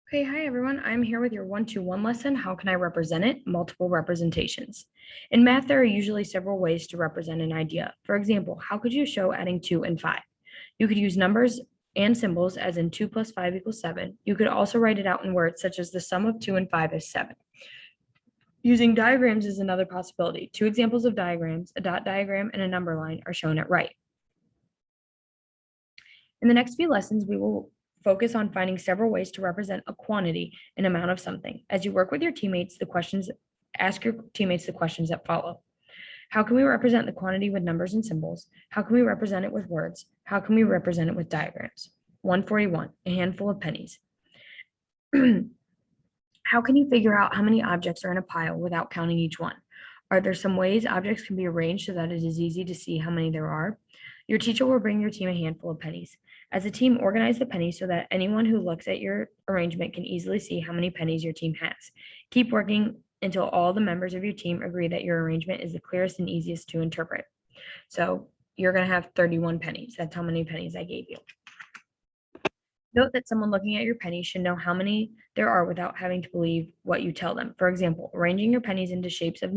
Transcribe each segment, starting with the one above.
Okay, hi everyone. I'm here with your 1-2-1 lesson. How can I represent it? Multiple representations. In math, there are usually several ways to represent an idea. For example, how could you show adding 2 and 5? You could use numbers and symbols as in 2 plus 5 equals 7. You could also write it out in words such as the sum of 2 and 5 is 7. Using diagrams is another possibility. Two examples of diagrams, a dot diagram and a number line, are shown at right. In the next few lessons, we will focus on finding several ways to represent a quantity, an amount of something. As you work with your teammates, ask your teammates the questions that follow. How can we represent the quantity with numbers and symbols? How can we represent it with words? How can we represent it with diagrams? 141, a handful of pennies. How can you figure out how many objects are in a pile without counting each one? Are there some ways objects can be arranged so that it is easy to see how many there are? Your teacher will bring your team a handful of pennies. As a team, organize the pennies so that anyone who looks at your arrangement can easily see how many pennies your team has. Keep working until all the members of your team agree that your arrangement is the clearest and easiest to interpret. So you're going to have 31 pennies. That's how many pennies I gave you. Note that someone looking at your pennies should know how many there are without having to believe what you tell them. For example, arranging your pennies into shapes of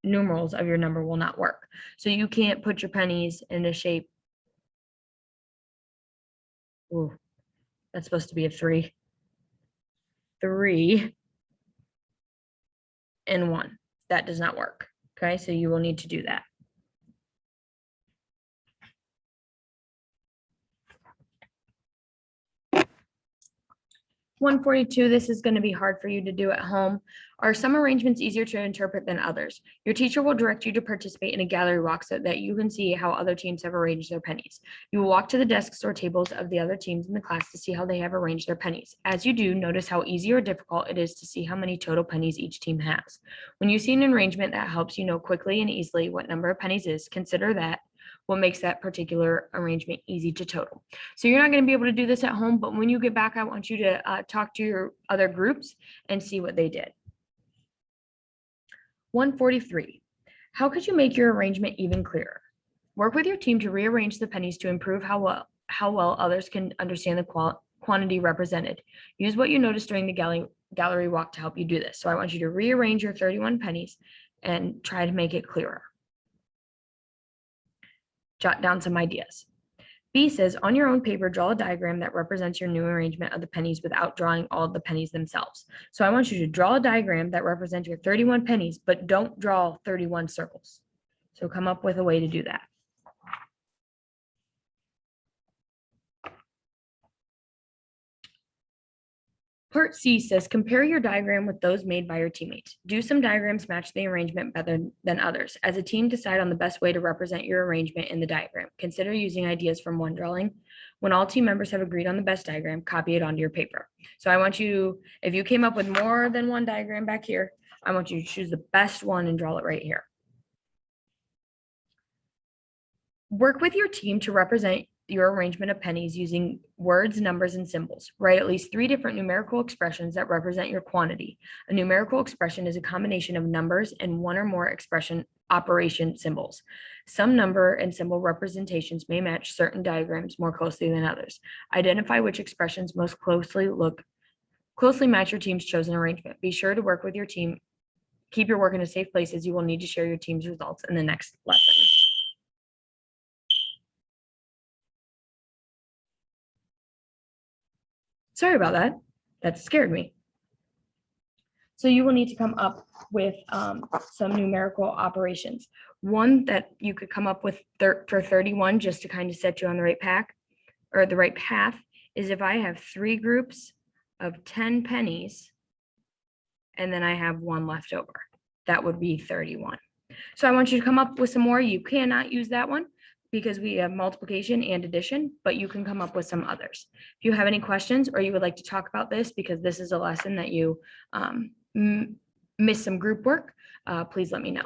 numerals of your number will not work. So you can't put your pennies in a shape. Ooh, that's supposed to be a 3. 3 and 1. That does not work. Okay, so you will need to do that. (142), this is going to be hard for you to do at home. Are some arrangements easier to interpret than others? Your teacher will direct you to participate in a gallery walk so that you can see how other teams have arranged their pennies. You will walk to the desks or tables of the other teams in the class to see how they have arranged their pennies. As you do, notice how easy or difficult it is to see how many total pennies each team has. When you see an arrangement that helps you know quickly and easily what number of pennies is, consider that what makes that particular arrangement easy to total. So you're not going to be able to do this at home, but when you get back, I want you to talk to your other groups and see what they did. 143, how could you make your arrangement even clearer? Work with your team to rearrange the pennies to improve how well others can understand the quantity represented. Use what you noticed during the gallery walk to help you do this. So I want you to rearrange your 31 pennies and try to make it clearer. Jot down some ideas. B says, on your own paper, draw a diagram that represents your new arrangement of the pennies without drawing all of the pennies themselves. So I want you to draw a diagram that represents your 31 pennies, but don't draw 31 circles. So come up with a way to do that. Part C says, compare your diagram with those made by your teammates. Do some diagrams match the arrangement better than others? As a team, decide on the best way to represent your arrangement in the diagram. Consider using ideas from one drawing. When all team members have agreed on the best diagram, copy it onto your paper. So I want you, if you came up with more than one diagram back here, I want you to choose the best one and draw it right here. Work with your team to represent your arrangement of pennies using words, numbers, and symbols. Write at least 3 different numerical expressions that represent your quantity. A numerical expression is a combination of numbers and one or more operation symbols. Some number and symbol representations may match certain diagrams more closely than others. Identify which expressions most closely match your team's chosen arrangement. Be sure to work with your team. Keep your work in a safe place, as you will need to share your team's results in the next lesson. Sorry about that. That scared me. So you will need to come up with some numerical operations. One that you could come up with for 31, just to kind of set you on the right path, is if I have 3 groups of 10 pennies, and then I have 1 left over. That would be 31. So I want you to come up with some more. You cannot use that one because we have multiplication and addition, but you can come up with some others. If you have any questions or you would like to talk about this, because this is a lesson that you missed some group work, please let me know.